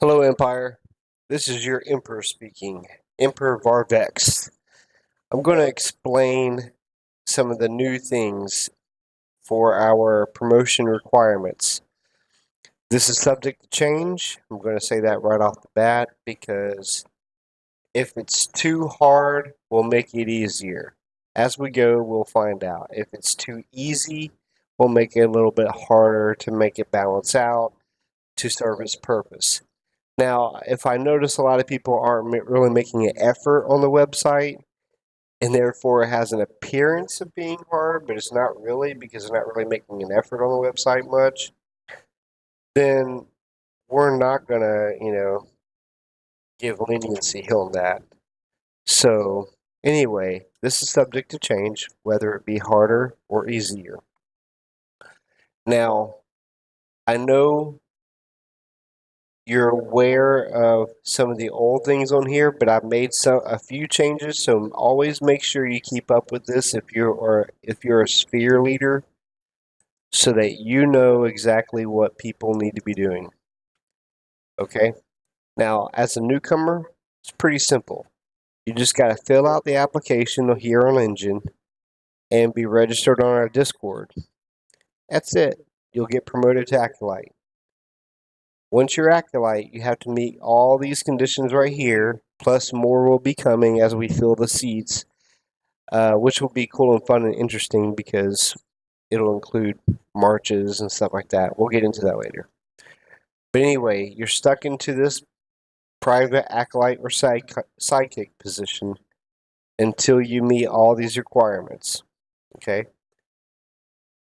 Hello, Empire. This is your Emperor speaking, Emperor Varvex. I'm going to explain some of the new things for our promotion requirements. This is subject to change. I'm going to say that right off the bat because if it's too hard, we'll make it easier. As we go, we'll find out. If it's too easy, we'll make it a little bit harder to make it balance out to serve its purpose. Now, if I notice a lot of people aren't really making an effort on the website, and therefore it has an appearance of being hard, but it's not really because they're not really making an effort on the website much, then we're not going to, give leniency on that. So, anyway, this is subject to change, whether it be harder or easier. Now, I know you're aware of some of the old things on here, but I've made a few changes, so always make sure you keep up with this if you're a sphere leader, so that you know exactly what people need to be doing. Okay? Now, as a newcomer, it's pretty simple. You just got to fill out the application here on Engine and be registered on our Discord. That's it. You'll get promoted to Acolyte. Once you're Acolyte, you have to meet all these conditions right here, plus more will be coming as we fill the seats, which will be cool and fun and interesting because it'll include marches and stuff like that. We'll get into that later. But anyway, you're stuck into this private Acolyte or sidekick position until you meet all these requirements. Okay?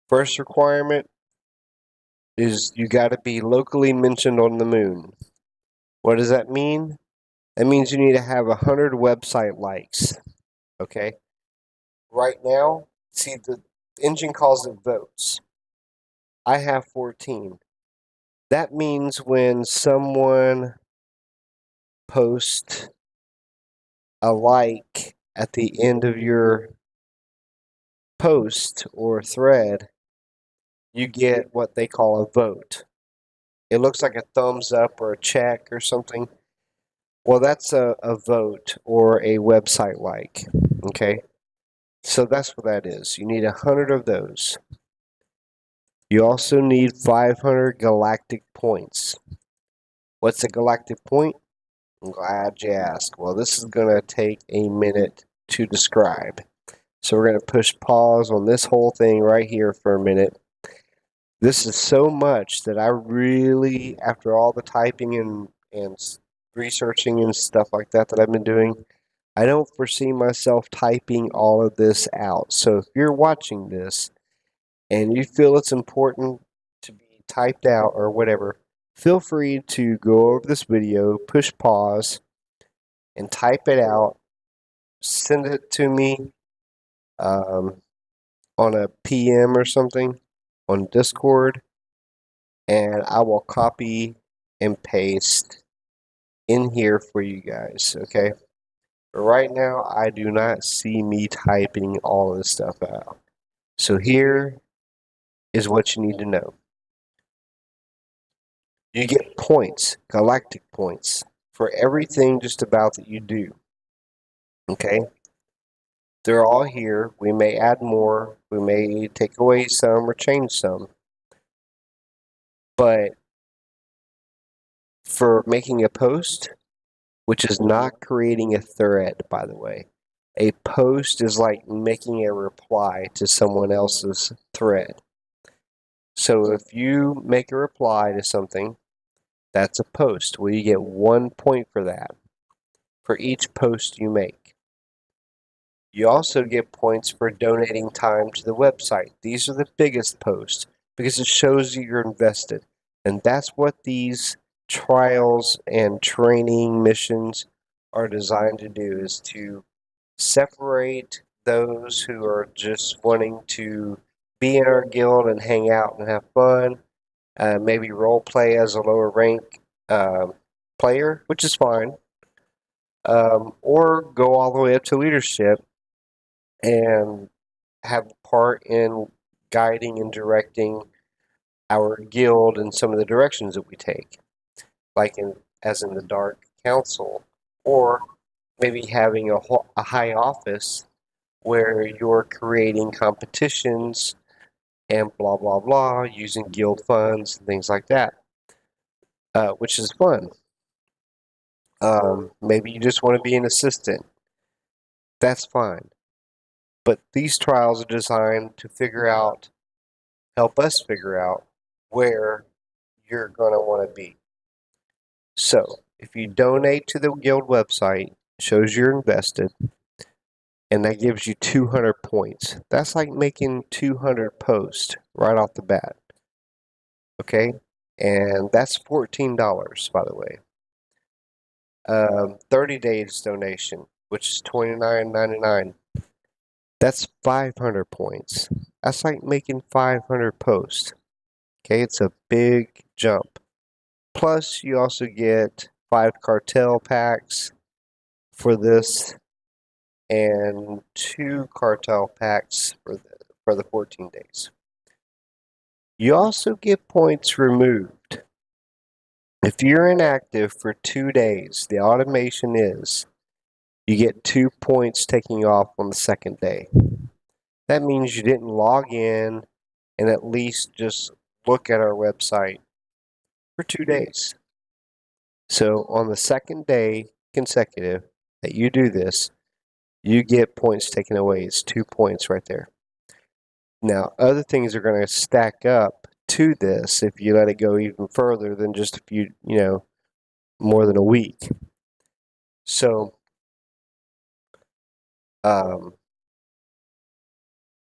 First requirement is you got to be locally mentioned on the moon. What does that mean? That means you need to have 100 website likes. Okay? Right now, see, the engine calls it votes. I have 14. That means when someone posts a like at the end of your post or thread, you get what they call a vote. It looks like a thumbs up or a check or something. Well, that's a vote or a website like. Okay? So that's what that is. You need 100 of those. You also need 500 galactic points. What's a galactic point? I'm glad you asked. Well, this is going to take a minute to describe. So we're going to push pause on this whole thing right here for a minute. This is so much that I really, after all the typing and researching and stuff like that I've been doing, I don't foresee myself typing all of this out. So if you're watching this and you feel it's important to be typed out or whatever, feel free to go over this video, push pause, and type it out. Send it to me on a PM or something on Discord, and I will copy and paste in here for you guys, okay? But right now, I do not see me typing all of this stuff out. So here is what you need to know. You get points, galactic points, for everything just about that you do. Okay? They're all here. We may add more. We may take away some or change some. But for making a post, which is not creating a thread, by the way, a post is like making a reply to someone else's thread. So if you make a reply to something, that's a post. Well, you get 1 point for that, for each post you make. You also get points for donating time to the website. These are the biggest posts because it shows you you're invested. And that's what these trials and training missions are designed to do, is to separate those who are just wanting to be in our guild and hang out and have fun, maybe role play as a lower rank player, which is fine, or go all the way up to leadership and have a part in guiding and directing our guild in some of the directions that we take. Like in as in the Dark Council, or maybe having a high office where you're creating competitions and blah, blah, blah, using guild funds and things like that, which is fun. Maybe you just want to be an assistant. That's fine. But these trials are designed to help us figure out where you're going to want to be. So, if you donate to the guild website, shows you're invested, and that gives you 200 points. That's like making 200 posts right off the bat. Okay? And that's $14, by the way. 30 days donation, which is $29.99. That's 500 points. That's like making 500 posts. Okay, it's a big jump. Plus, you also get 5 cartel packs for this and 2 cartel packs for the 14 days. You also get points removed. If you're inactive for 2 days, the automation is you get 2 points taking off on the second day. That means you didn't log in and at least just look at our website for 2 days. So on the second day consecutive that you do this, you get points taken away. It's 2 points right there. Now, other things are going to stack up to this if you let it go even further than just a few, more than a week. So,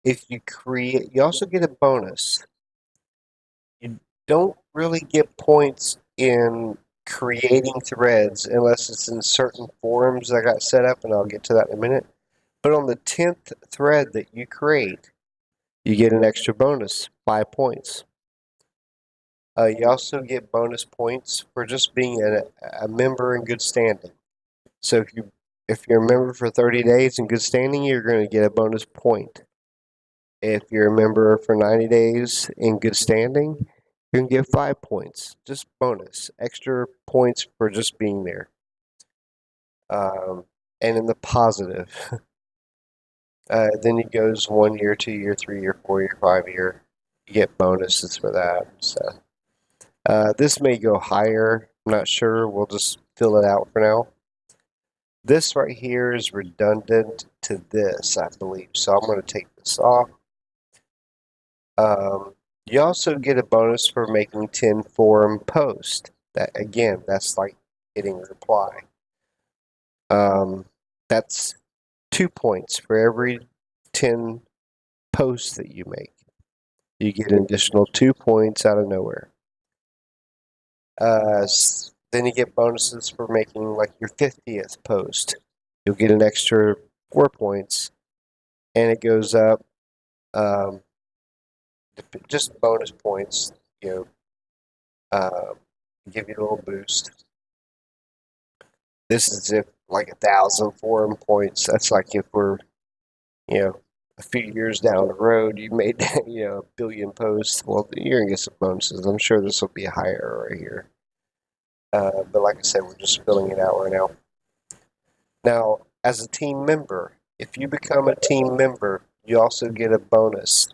if you create, you also get a bonus. You don't really get points in creating threads unless it's in certain forums that got set up, and I'll get to that in a minute. But on the 10th thread that you create, you get an extra bonus, 5 points. You also get bonus points for just being a member in good standing. So if you're a member for 30 days in good standing, you're going to get a bonus point. If you're a member for 90 days in good standing, you can get 5 points. Just bonus, extra points for just being there. And in the positive, then it goes 1 year, 2 year, 3 year, 4 year, 5 year. You get bonuses for that. So this may go higher. I'm not sure. We'll just fill it out for now. This right here is redundant to this, I believe. So I'm going to take this off. You also get a bonus for making 10 forum posts. That again, that's like getting a reply. That's 2 points for every 10 posts that you make. You get an additional 2 points out of nowhere. Then you get bonuses for making like your 50th post. You'll get an extra 4 points, and it goes up. Just bonus points, give you a little boost. This is if like 1,000 forum points. That's like if we're, a few years down the road, you made, a billion posts. Well, you're gonna get some bonuses. I'm sure this will be higher right here. But like I said, we're just filling it out right now. Now, as a team member, if you become a team member, you also get a bonus.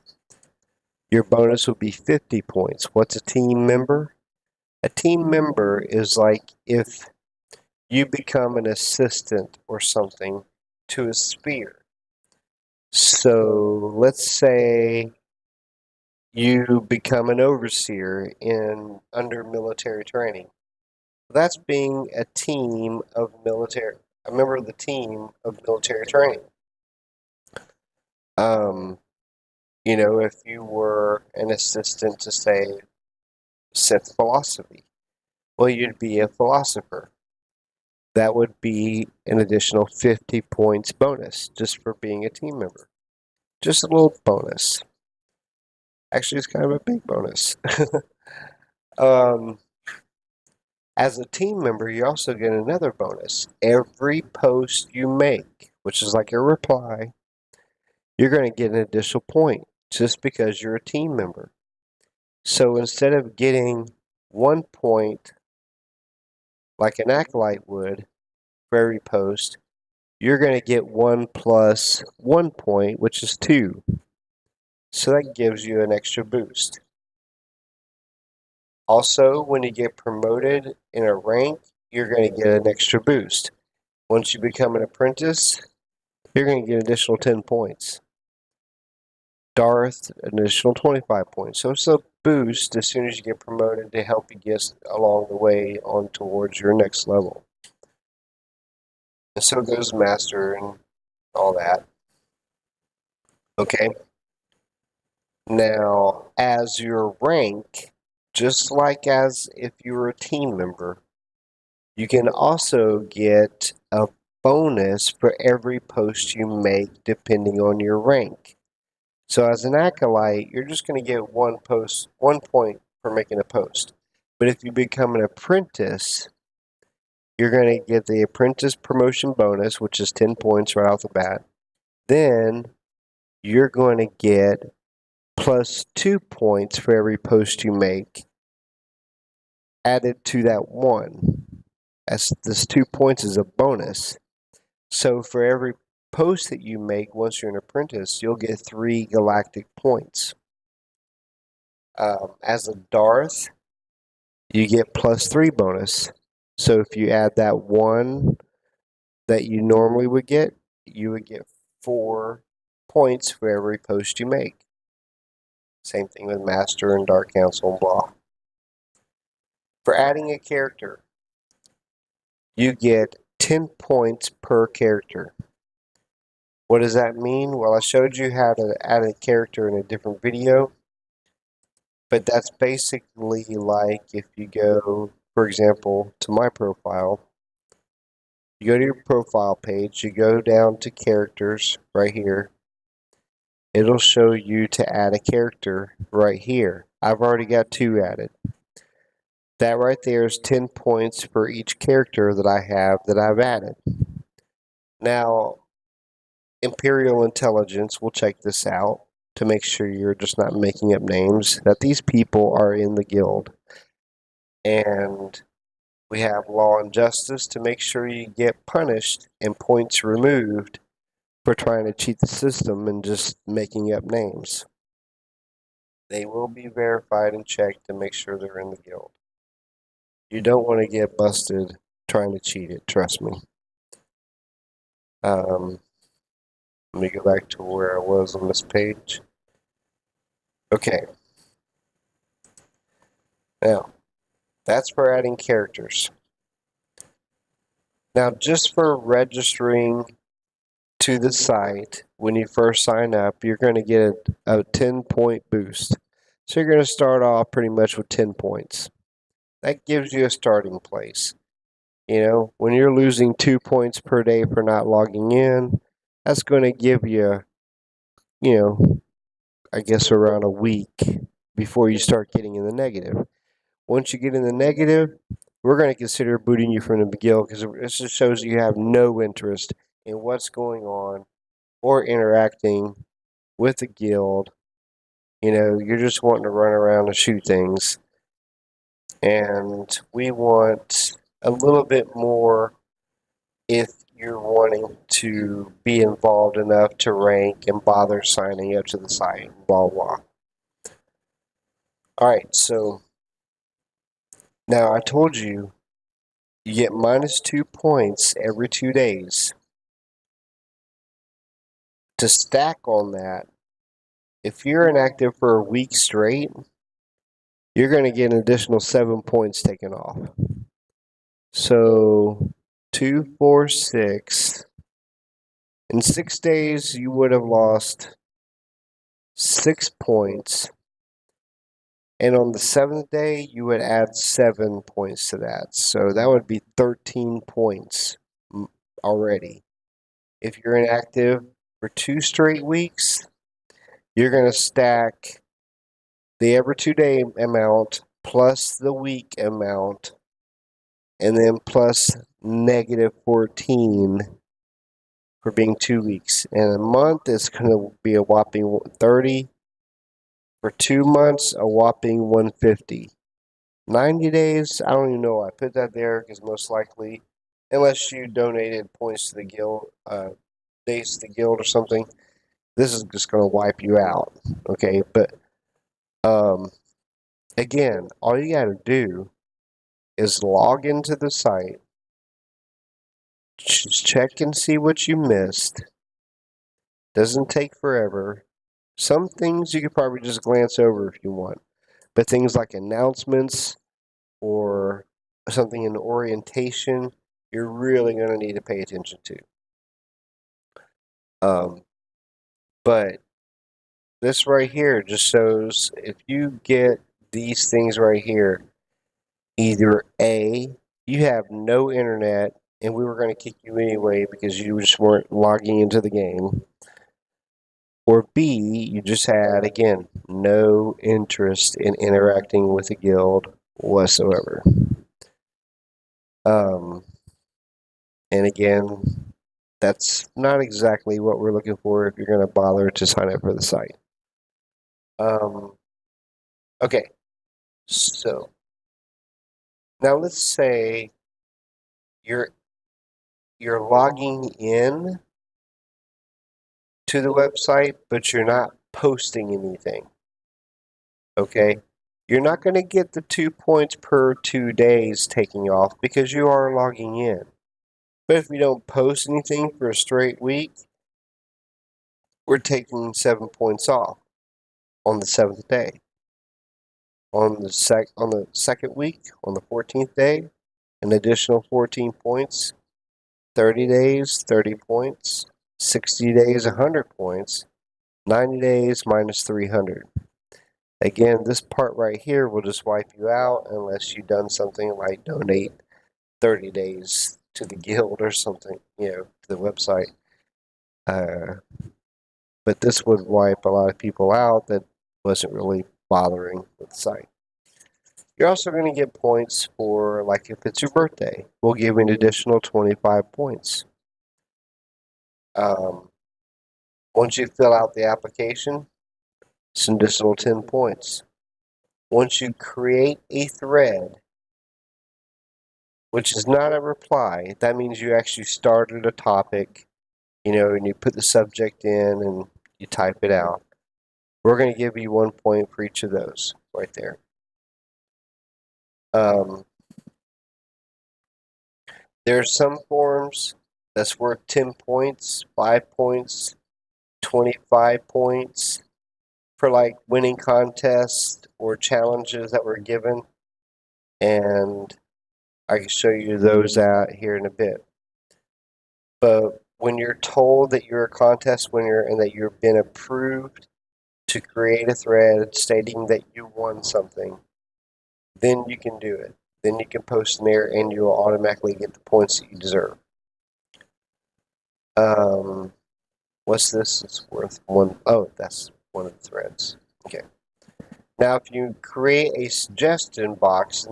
Your bonus will be 50 points. What's a team member? A team member is like if you become an assistant or something to a sphere. So let's say you become an overseer under military training. That's being a member of the team of military training. If you were an assistant to, say, Sith philosophy, well, you'd be a philosopher. That would be an additional 50 points bonus just for being a team member. Just a little bonus. Actually, it's kind of a big bonus. As a team member, you also get another bonus. Every post you make, which is like a reply, you're going to get an additional point just because you're a team member. So instead of getting 1 point like an acolyte would for every post, you're going to get 1 plus 1 point, which is 2. So that gives you an extra boost. Also, when you get promoted in a rank, you're going to get an extra boost. Once you become an apprentice, you're going to get an additional 10 points. Darth, an additional 25 points. So it's a boost as soon as you get promoted to help you get along the way on towards your next level. And so goes Master and all that. Okay. Now, as your rank, just like as if you were a team member, you can also get a bonus for every post you make depending on your rank. So as an acolyte, you're just going to get 1 point for making a post. But if you become an apprentice, you're going to get the apprentice promotion bonus, which is 10 points right off the bat. Then you're going to get plus 2 points for every post you make added to that 1. As this 2 points is a bonus. So for every post that you make once you're an apprentice, you'll get 3 galactic points. As a Darth, you get plus 3 bonus. So if you add that 1 that you normally would get, you would get 4 points for every post you make. Same thing with Master and Dark Council and blah. For adding a character, you get 10 points per character. What does that mean? Well, I showed you how to add a character in a different video, but that's basically like if you go, for example, to my profile, you go to your profile page, you go down to characters right here. It'll show you to add a character right here. I've already got 2 added. That right there is 10 points for each character that I have that I've added. Now, Imperial Intelligence will check this out to make sure you're just not making up names, that these people are in the guild. And we have Law and Justice to make sure you get punished and points removed for trying to cheat the system and just making up names. They will be verified and checked to make sure they're in the guild. You don't want to get busted trying to cheat it, trust me. Let me go back to where I was on this page. Okay. Now, that's for adding characters. Now, just for registering to the site, when you first sign up, you're going to get a 10-point boost. So you're going to start off pretty much with 10 points. That gives you a starting place. You know, when you're losing 2 points per day for not logging in, that's going to give you, I guess around a week before you start getting in the negative. Once you get in the negative, we're going to consider booting you from the guild because this just shows you have no interest in what's going on or interacting with the guild. You're just wanting to run around and shoot things. And we want a little bit more if you're wanting to be involved enough to rank and bother signing up to the site, blah, blah. Alright, so now I told you you get minus 2 points every 2 days. To stack on that, if you're inactive for a week straight, you're going to get an additional 7 points taken off. So 2, 4, 6. In 6 days, you would have lost 6 points. And on the 7th day, you would add 7 points to that. So that would be 13 points already. If you're inactive for 2 straight weeks, you're going to stack the every 2 day amount plus the week amount, and then plus negative 14 for being 2 weeks. In a month, it's going to be a whopping 30. For 2 months, a whopping 150. 90 days, I don't even know why I put that there because most likely, unless you donated points to the guild, days to the guild or something, this is just going to wipe you out. Okay, but um, again, all you got to do is log into the site, check and see what you missed. Doesn't take forever. Some things you could probably just glance over if you want, but things like announcements or something in orientation, you're really going to need to pay attention to. Um, but this right here just shows if you get these things right here, either A, you have no internet and we were going to kick you anyway because you just weren't logging into the game, or B, you just had, again, no interest in interacting with the guild whatsoever. Um, and again, that's not exactly what we're looking for if you're going to bother to sign up for the site. Okay, so now let's say you're logging in to the website, but you're not posting anything. Okay, you're not going to get the 2 points per 2 days taking off because you are logging in. But if we don't post anything for a straight week, we're taking 7 points off on the 7th day. On the second week, on the 14th day, an additional 14 points. 30 days, 30 points. 60 days, 100 points. 90 days minus 300. Again, this part right here will just wipe you out unless you've done something like donate 30 days to the guild or something, to the website. But this would wipe a lot of people out that wasn't really bothering with the site. You're also going to get points for, like, if it's your birthday, we'll give you an additional 25 points. Once you fill out the application, it's an additional 10 points. Once you create a thread, which is not a reply, that means you actually started a topic, and you put the subject in and you type it out. We're going to give you 1 point for each of those right there. There are some forms that's worth 10 points, 5 points, 25 points for like winning contests or challenges that were given. And I can show you those out here in a bit. But when you're told that you're a contest winner and that you've been approved to create a thread stating that you won something, then you can do it. Then you can post in there and you'll automatically get the points that you deserve. What's this? It's worth one. Oh, that's one of the threads. Okay. Now, if you create a suggestion box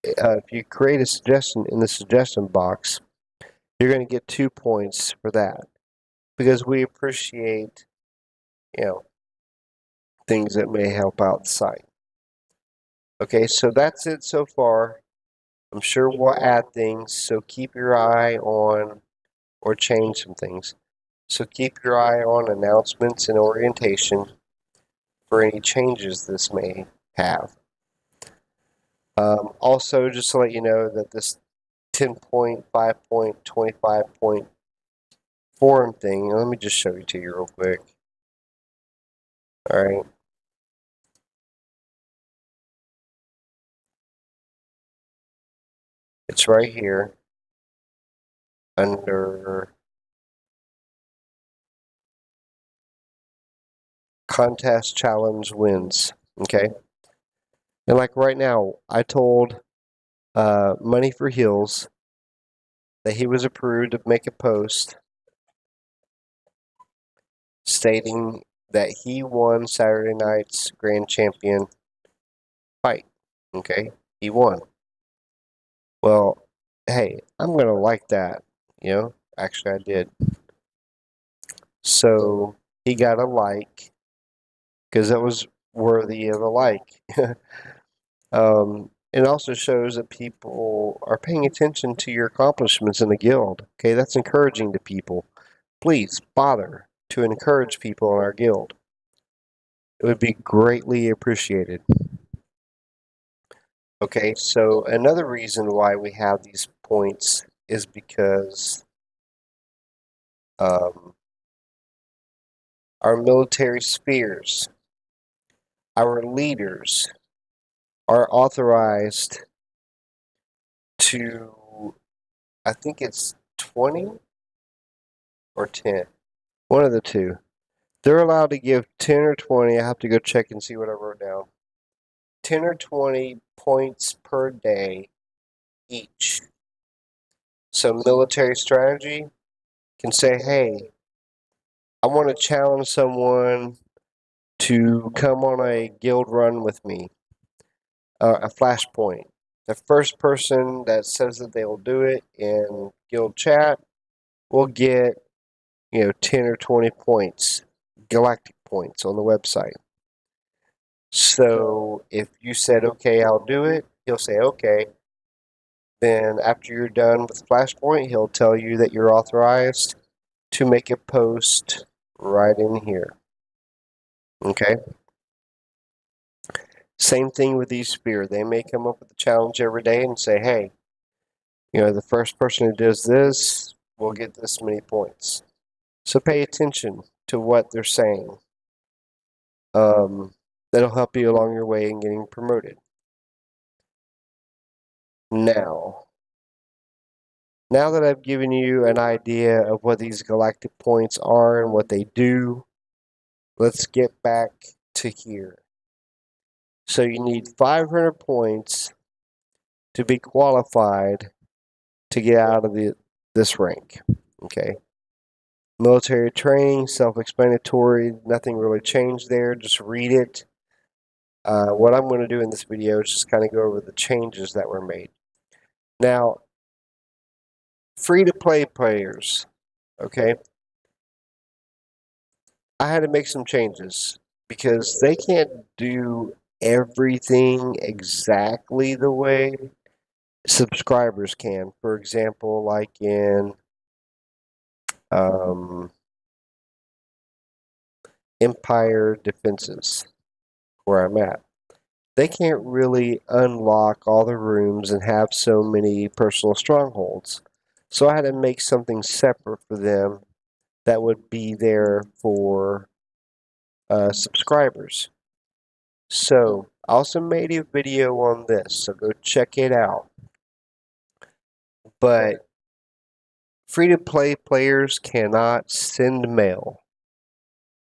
if you create a suggestion in the suggestion box, you're going to get 2 points for that because we appreciate, things that may help out the site. Okay, so that's it so far. I'm sure we'll add things, so keep your eye on or change some things. So keep your eye on announcements and orientation for any changes this may have. Also, just to let you know that this 10 point, 5 point, 25 point forum thing, let me just show it to you real quick. All right. It's right here under contest challenge wins. Okay. And like right now, I told Money for Heels that he was approved to make a post stating that he won Saturday night's grand champion fight. Okay, he won. Well, hey, I'm gonna like that. Actually, I did. So he got a like because that was worthy of a like. It also shows that people are paying attention to your accomplishments in the guild. Okay, that's encouraging to people. Please bother to encourage people in our guild. It would be greatly appreciated. Okay, so another reason why we have these points is because our military spheres, our leaders, are authorized to, I think it's 20 or 10, one of the two. They're allowed to give 10 or 20. I have to go check and see what I wrote down. 10 or 20 points per day each. So military strategy can say, hey, I want to challenge someone to come on a guild run with me, a flashpoint. The first person that says that they will do it in guild chat will get, 10 or 20 points, galactic points on the website. So if you said, okay, I'll do it, he'll say, okay. Then after you're done with Flashpoint, he'll tell you that you're authorized to make a post right in here. Okay? Same thing with these Spear. They may come up with a challenge every day and say, hey, the first person who does this will get this many points. So pay attention to what they're saying. That'll help you along your way in getting promoted. Now that I've given you an idea of what these galactic points are and what they do, let's get back to here. So you need 500 points to be qualified to get out of this rank. Okay. Military training, self-explanatory, nothing really changed there. Just read it. What I'm going to do in this video is just kind of go over the changes that were made. Now, free-to-play players, okay? I had to make some changes because they can't do everything exactly the way subscribers can. For example, like in Empire Defenses, where I'm at. They can't really unlock all the rooms and have so many personal strongholds. So I had to make something separate for them that would be there for subscribers. So I also made a video on this, so go check it out. But free-to-play players cannot send mail.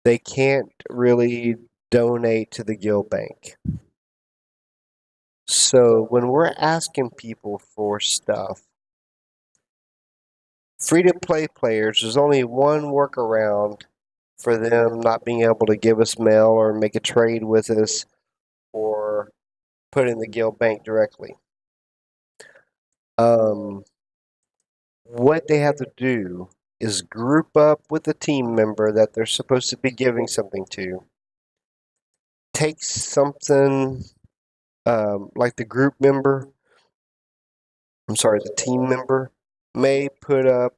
They can't really donate to the guild bank. So when we're asking people for stuff, free-to-play players, there's only one workaround for them not being able to give us mail or make a trade with us or put in the guild bank directly. What they have to do is group up with a team member that they're supposed to be giving something to. Take something like the team member may put up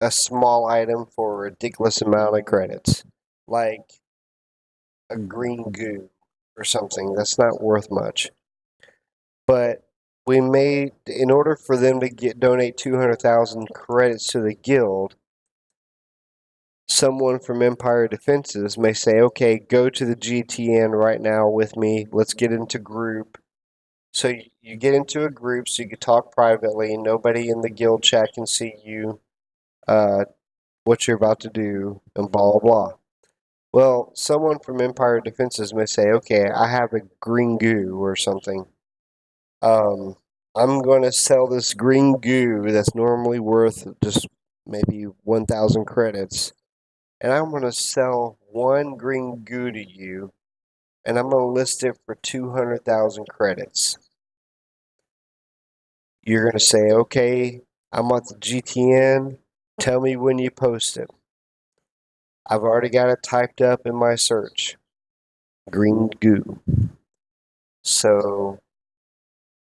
a small item for a ridiculous amount of credits, like a green goo or something that's not worth much. But we made, in order for them to donate 200,000 credits to the guild, someone from Empire Defenses may say, okay, go to the GTN right now with me. Let's get into group. So you get into a group so you can talk privately. Nobody in the guild chat can see you, what you're about to do, and blah, blah, blah. Well, someone from Empire Defenses may say, okay, I have a green goo or something. I'm going to sell this green goo that's normally worth just maybe 1,000 credits. And I'm going to sell one green goo to you. And I'm going to list it for 200,000 credits. You're going to say, okay, I'm at the GTN. Tell me when you post it. I've already got it typed up in my search. Green goo. So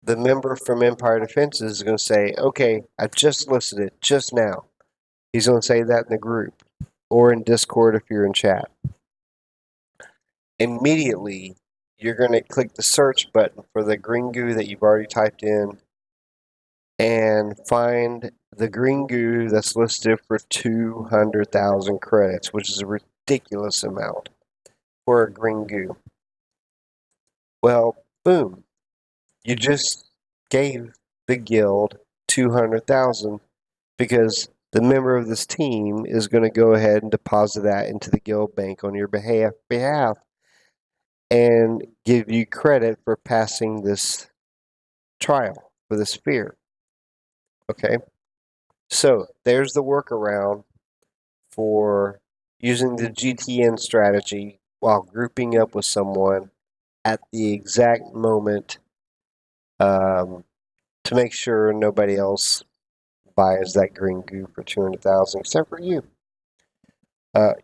the member from Empire Defenses is going to say, okay, I just listed it just now. He's going to say that in the group or in Discord if you're in chat. Immediately, you're going to click the search button for the green goo that you've already typed in and find the green goo that's listed for 200,000 credits, which is a ridiculous amount for a green goo. Well, boom. You just gave the guild 200,000 because the member of this team is going to go ahead and deposit that into the guild bank on your behalf and give you credit for passing this trial for this sphere. Okay? So there's the workaround for using the GTN strategy while grouping up with someone at the exact moment to make sure nobody else buys that green goo for 200,000 except for you.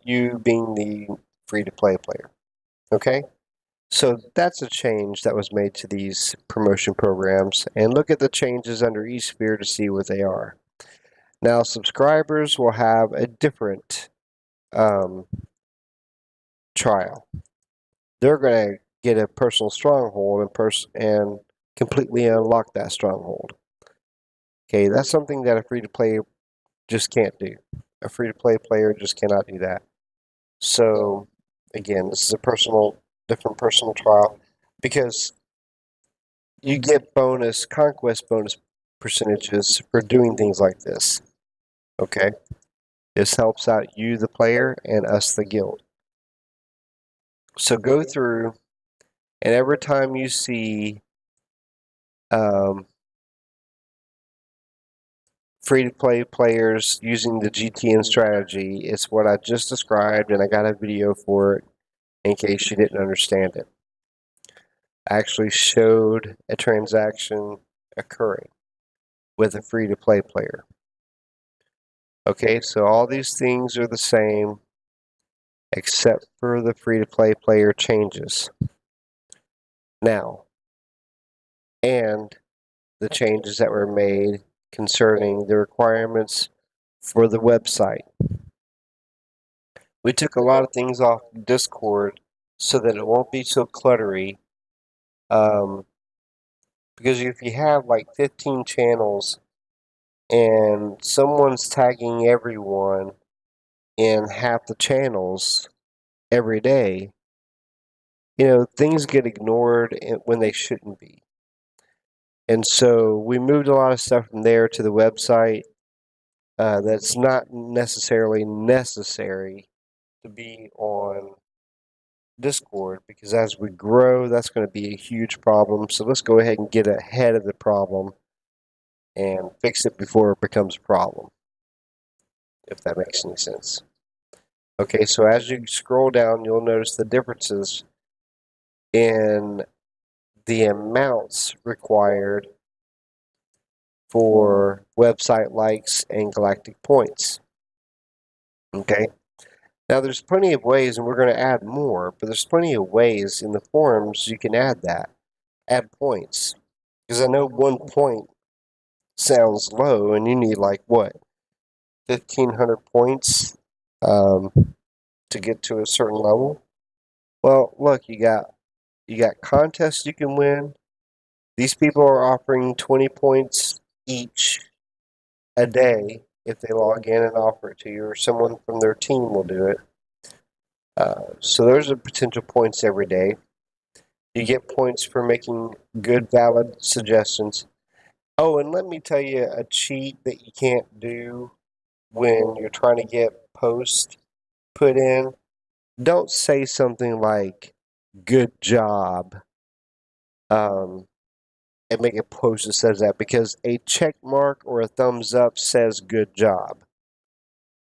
You being the free-to-play player. Okay? So that's a change that was made to these promotion programs. And look at the changes under each sphere to see what they are. Now, subscribers will have a different trial. They're going to get a personal stronghold and completely unlock that stronghold. Okay, that's something that a free-to-play just can't do. A free-to-play player just cannot do that. So, again, this is a different personal trial because you get conquest bonus percentages for doing things like this. Okay? This helps out you, the player, and us, the guild. So go through, and every time you see free-to-play players using the GTN strategy, it's what I just described, and I got a video for it in case you didn't understand it. I actually showed a transaction occurring with a free-to-play player. Okay, so all these things are the same except for the free-to-play player changes. Now, and the changes that were made concerning the requirements for the website. We took a lot of things off Discord so that it won't be so cluttery. Because if you have like 15 channels and someone's tagging everyone in half the channels every day, things get ignored when they shouldn't be. And so we moved a lot of stuff from there to the website that's not necessarily necessary to be on Discord, because as we grow, that's going to be a huge problem. So let's go ahead and get ahead of the problem and fix it before it becomes a problem, if that makes any sense. Okay, so as you scroll down, you'll notice the differences in the amounts required for website likes and galactic points. Okay, now there's plenty of ways, and we're going to add more, but there's plenty of ways in the forums you can add points. Because I know 1 point sounds low, and you need like what, 1,500 points to get to a certain level. Well, look, you got contests you can win. These people are offering 20 points each a day if they log in and offer it to you, or someone from their team will do it. So those are potential points every day. You get points for making good, valid suggestions. Oh, and let me tell you a cheat that you can't do when you're trying to get posts put in. Don't say something like, good job, and make a post that says that, because a check mark or a thumbs up says good job.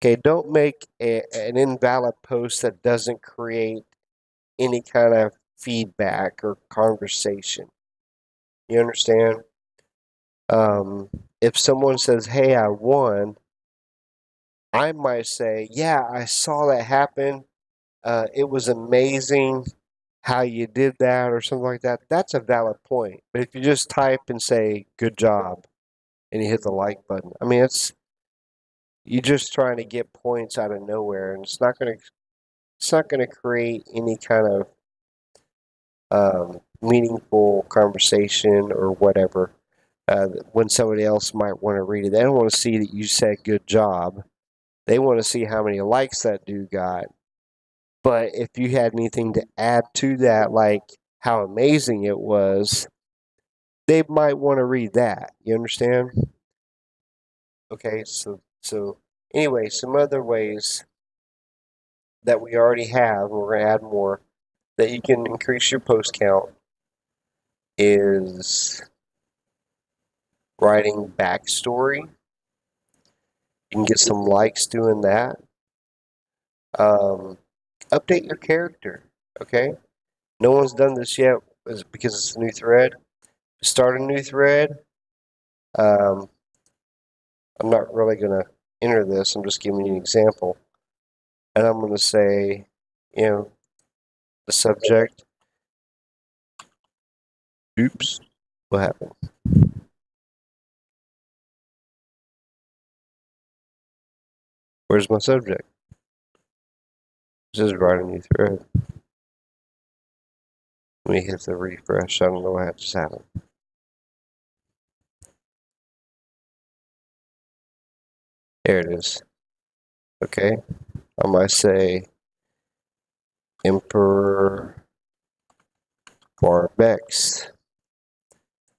Okay, don't make an invalid post that doesn't create any kind of feedback or conversation. You understand? If someone says, hey, I won, I might say, yeah, I saw that happen. It was amazing. how you did that or something like that, that's a valid point. But if you just type and say good job and you hit the like button, I mean you're just trying to get points out of nowhere, and it's not gonna create any kind of meaningful conversation or whatever. When somebody else might want to read it, they don't want to see that you said good job. They want to see how many likes that dude got. But if you had anything to add to that, like how amazing it was, they might want to read that. You understand? Okay, so anyway, some other ways that we already have, and we're gonna add more, that you can increase your post count is writing backstory. You can get some likes doing that. Um, update your character. Okay, no one's done this yet because it's a new thread. Start a new thread. Um, I'm not really gonna enter this. I'm just giving you an example, and I'm gonna say, the subject. Oops, what happened? Where's my subject? This is write a new thread. Let me hit the refresh. I don't know what just happened. There it is. Okay. I might say Emperor Barbex.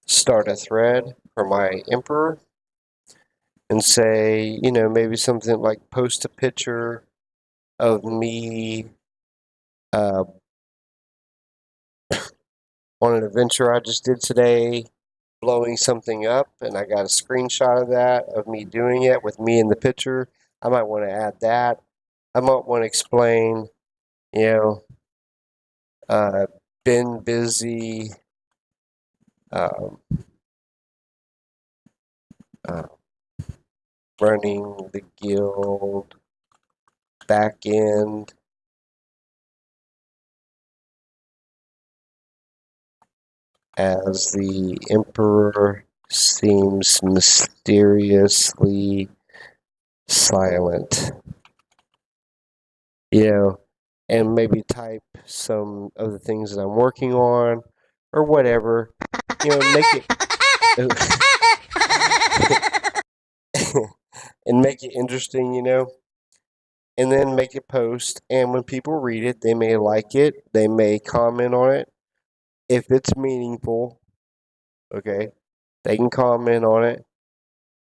Start a thread for my Emperor and say, maybe something like post a picture of me uh, on an adventure I just did today, blowing something up, and I got a screenshot of that, of me doing it with me in the picture. I might want to add that. I might want to explain, you know, uh, been busy um, uh, running the guild back end as the Emperor seems mysteriously silent. And maybe type some of the things that I'm working on or whatever. Make it and make it interesting, and then make it post. And when people read it, they may like it, they may comment on it. If it's meaningful, okay, they can comment on it.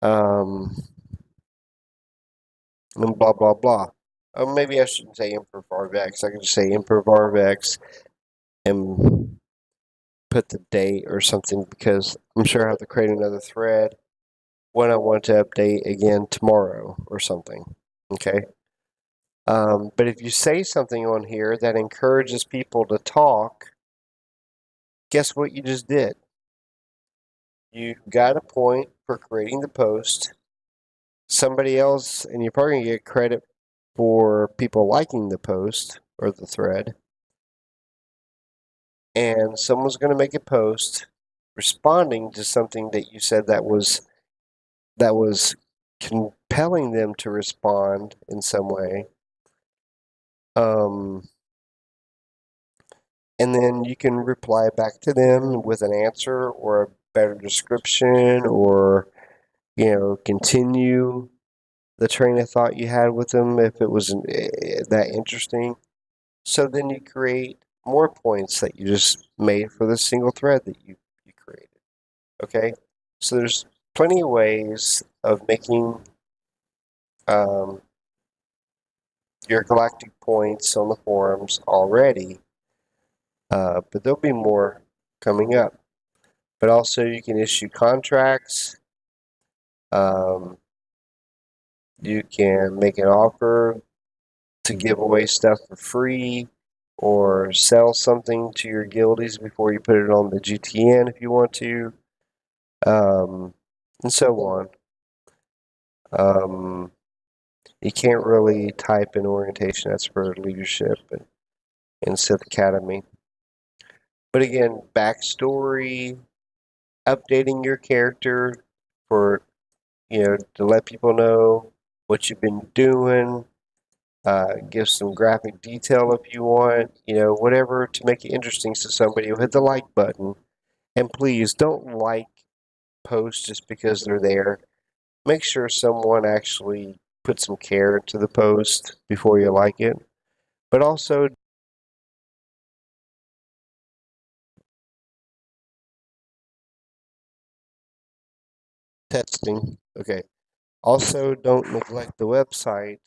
And blah blah blah. Maybe I shouldn't say Emperor Varvex. I could just say Emperor Varvex and put the date or something because I'm sure I have to create another thread when I want to update again tomorrow or something. Okay. But if you say something on here that encourages people to talk, guess what you just did? You got a point for creating the post. Somebody else, and you're probably going to get credit for people liking the post or the thread. And someone's going to make a post responding to something that you said that was compelling them to respond in some way. And then you can reply back to them with an answer or a better description or, continue the train of thought you had with them if it was that interesting. So then you create more points that you just made for the single thread that you created. Okay? So there's plenty of ways of making your galactic points on the forums already, but there'll be more coming up. But also, you can issue contracts. You can make an offer to give away stuff for free or sell something to your guildies before you put it on the GTN if you want to, and so on. You can't really type in orientation. That's for leadership and Sith Academy. But again, backstory, updating your character for, to let people know what you've been doing. Give some graphic detail if you want, whatever to make it interesting so somebody will hit the like button. And please don't like posts just because they're there. Make sure someone actually put some care into the post before you like it. But also, testing. Okay. Also, don't neglect the website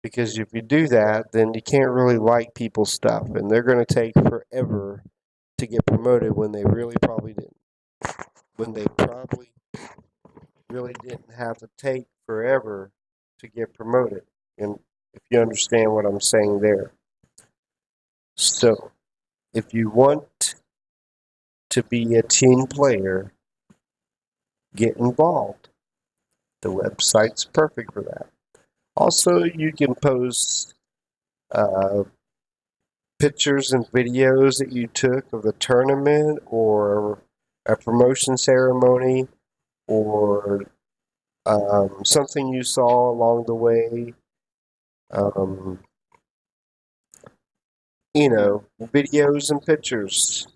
because if you do that, then you can't really like people's stuff and they're going to take forever to get promoted when they really probably didn't. When they probably really didn't have to take forever to get promoted. And if you understand what I'm saying there. So, if you want to be a team player, get involved. The website's perfect for that. Also, you can post uh, pictures and videos that you took of the tournament or a promotion ceremony or something you saw along the way. Um, videos and pictures.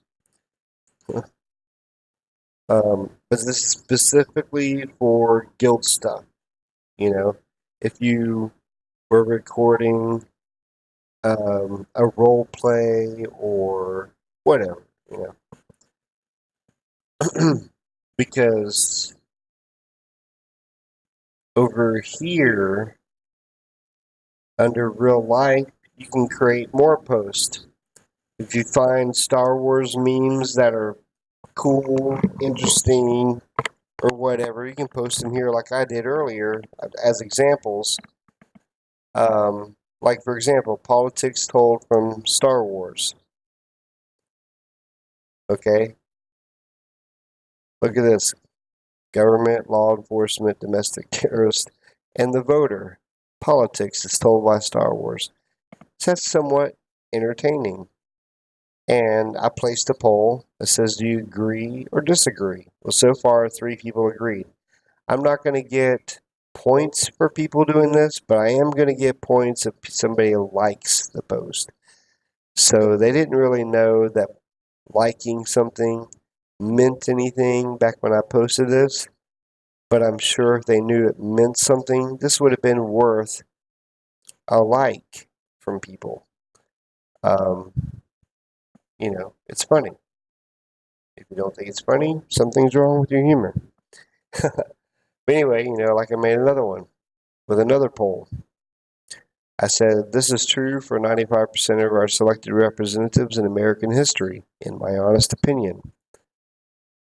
But this is specifically for guild stuff. You know, if you were recording a role play or whatever, because over here under real life, you can create more posts. If you find Star Wars memes that are cool, interesting, or whatever, you can post them here like I did earlier as examples. Like, for example, politics told from Star Wars. Okay? Look at this. Government, law enforcement, domestic terrorist, and the voter. Politics is told by Star Wars. So that's somewhat entertaining. And I placed a poll that says, do you agree or disagree? Well, so far, 3 people agreed. I'm not going to get points for people doing this, but I am going to get points if somebody likes the post. So they didn't really know that liking something meant anything back when I posted this, but I'm sure if they knew it meant something, this would have been worth a like from people. Um, it's funny. If you don't think it's funny, something's wrong with your humor. But anyway, like I made another one with another poll. I said, this is true for 95% of our selected representatives in American history, in my honest opinion.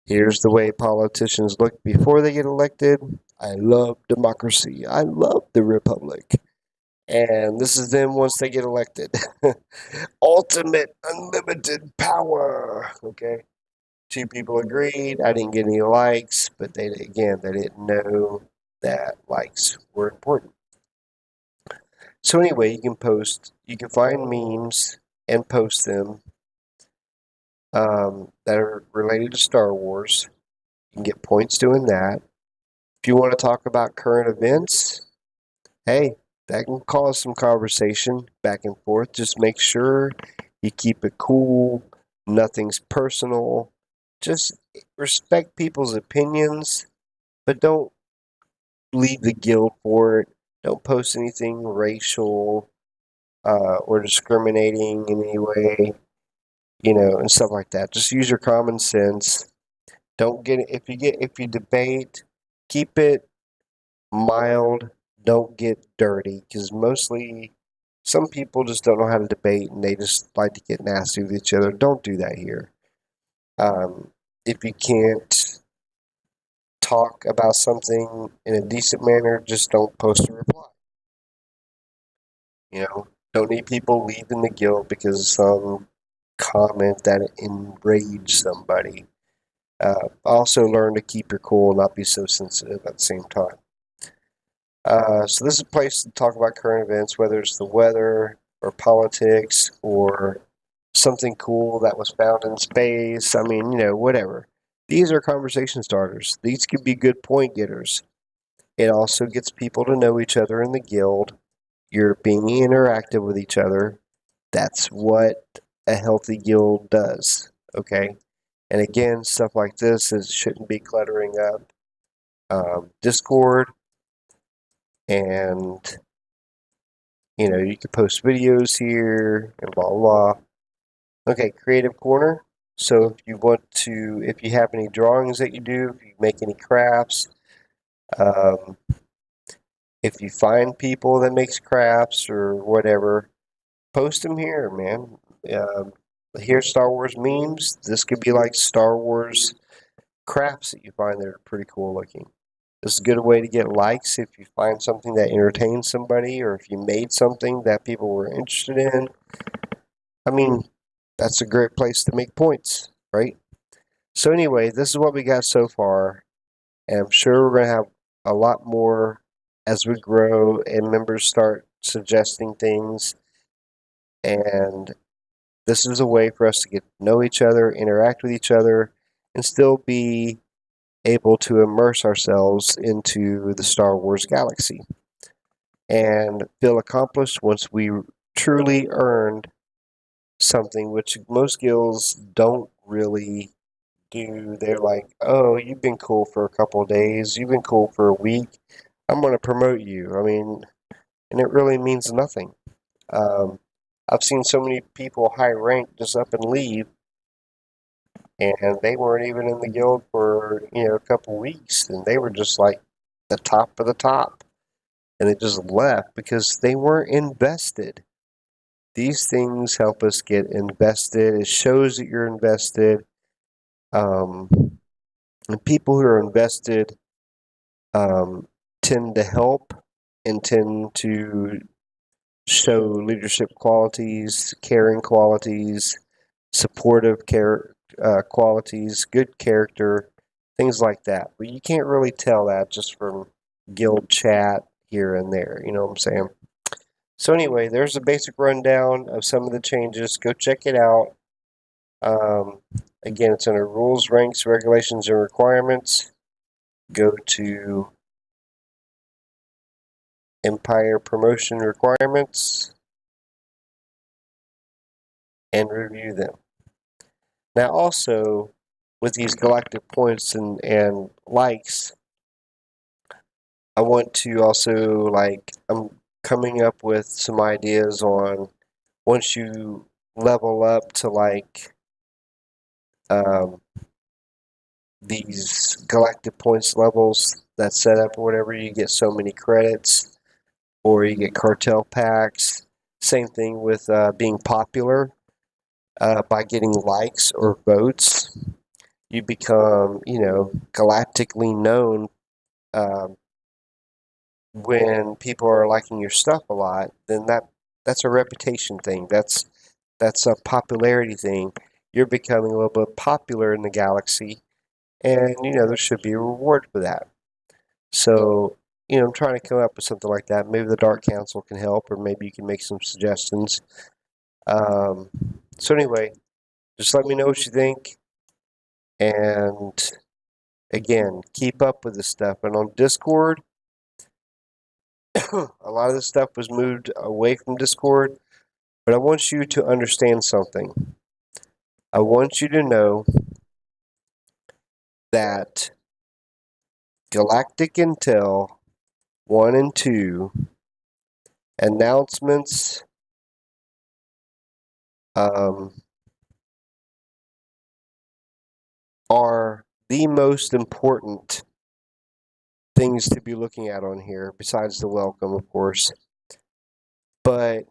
Here's the way politicians look before they get elected. I love democracy. I love the republic. And this is them once they get elected. Ultimate unlimited power. Okay. 2 people agreed. I didn't get any likes, but they didn't know that likes were important. So anyway, you can find memes and post them that are related to Star Wars. You can get points doing that. If you want to talk about current events, hey, that can cause some conversation back and forth. Just make sure you keep it cool. Nothing's personal. Just respect people's opinions, but don't leave the guild for it. Don't post anything racial or discriminating in any way, and stuff like that. Just use your common sense. Don't get if you debate, keep it mild. Don't get dirty because mostly some people just don't know how to debate and they just like to get nasty with each other. Don't do that here. If you can't talk about something in a decent manner, just don't post a reply. Don't need people leaving the guild because of some comment that enraged somebody. Also learn to keep your cool and not be so sensitive at the same time. So this is a place to talk about current events, whether it's the weather or politics or something cool that was found in space. I mean, whatever. These are conversation starters. These could be good point getters. It also gets people to know each other in the guild. You're being interactive with each other. That's what a healthy guild does. Okay? And again, stuff like this shouldn't be cluttering up Discord, and you can post videos here and blah blah. Okay, creative corner. So if you have any drawings that you do, if you make any crafts, um, if you find people that makes crafts or whatever, post them here, man. Um, Here's Star Wars memes. This could be like Star Wars crafts that you find that are pretty cool looking. This is a good way to get likes if you find something that entertains somebody, or if you made something that people were interested in. I mean, that's a great place to make points, right? So anyway, this is what we got so far, and I'm sure we're going to have a lot more as we grow and members start suggesting things. And this is a way for us to get to know each other, interact with each other, and still be able to immerse ourselves into the Star Wars galaxy and feel accomplished once we truly earned something, which most guilds don't really do. They're like, oh, you've been cool for a couple of days, you've been cool for a week, I'm going to promote you. I mean, and it really means nothing. Um, I've seen so many people high rank just up and leave, and they weren't even in the guild for a couple weeks, and they were just like the top of the top, and they just left because they weren't invested. These things help us get invested. It shows that you're invested. Um, and people who are invested um, tend to help and tend to show leadership qualities, caring qualities, supportive qualities, good character, things like that. But you can't really tell that just from guild chat here and there. You know what I'm saying? So anyway, there's a basic rundown of some of the changes. Go check it out. Um, Again, it's under rules, ranks, regulations, and requirements. Go to Empire promotion requirements and review them. Now, also, with these galactic points and likes, I want to also, I'm coming up with some ideas on once you level up to um, these galactic points levels that set up or whatever, you get so many credits or you get cartel packs. Same thing with being popular. By getting likes or votes, you become, galactically known. Um, when people are liking your stuff a lot, then that's a reputation thing. That's a popularity thing. You're becoming a little bit popular in the galaxy, and there should be a reward for that. So, I'm trying to come up with something like that. Maybe the Dark Council can help, or maybe you can make some suggestions. Um, so anyway, just let me know what you think, and again, keep up with this stuff. And on Discord, a lot of this stuff was moved away from Discord, but I want you to understand something. I want you to know that Galactic Intel 1 and 2 announcements are the most important things to be looking at on here, besides the welcome, of course. But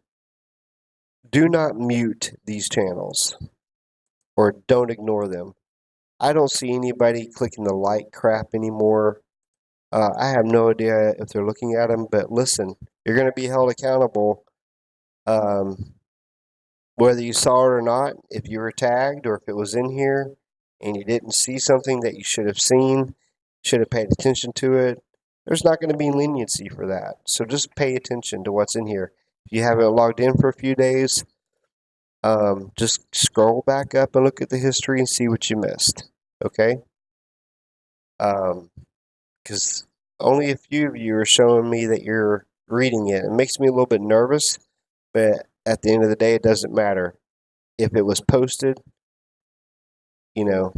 do not mute these channels or don't ignore them. I don't see anybody clicking the like crap anymore. I have no idea if they're looking at them, but listen, you're going to be held accountable um, whether you saw it or not, if you were tagged or if it was in here and you didn't see something that you should have seen, should have paid attention to it. There's not going to be leniency for that. So just pay attention to what's in here. If you haven't logged in for a few days, Just scroll back up and look at the history and see what you missed. Okay? Because only a few of you are showing me that you're reading it. It makes me a little bit nervous, but at the end of the day, it doesn't matter. If it was posted, you know,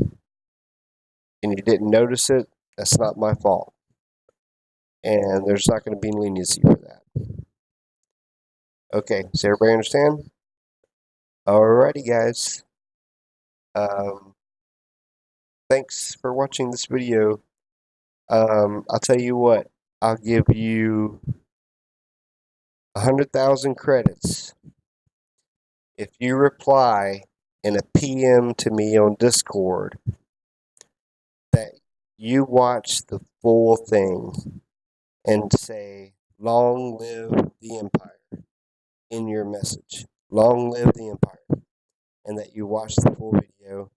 and you didn't notice it, that's not my fault. And there's not going to be leniency for that. Okay, does everybody understand? Alrighty, guys. Um, thanks for watching this video. I'll tell you what, I'll give you 100,000 credits if you reply in a PM to me on Discord that you watch the full thing and say, "Long live the Empire," in your message. Long live the Empire. And that you watch the full video.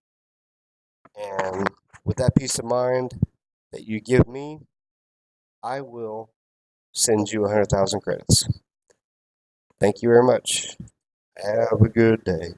And with that peace of mind that you give me, I will send you 100,000 credits. Thank you very much. Have a good day.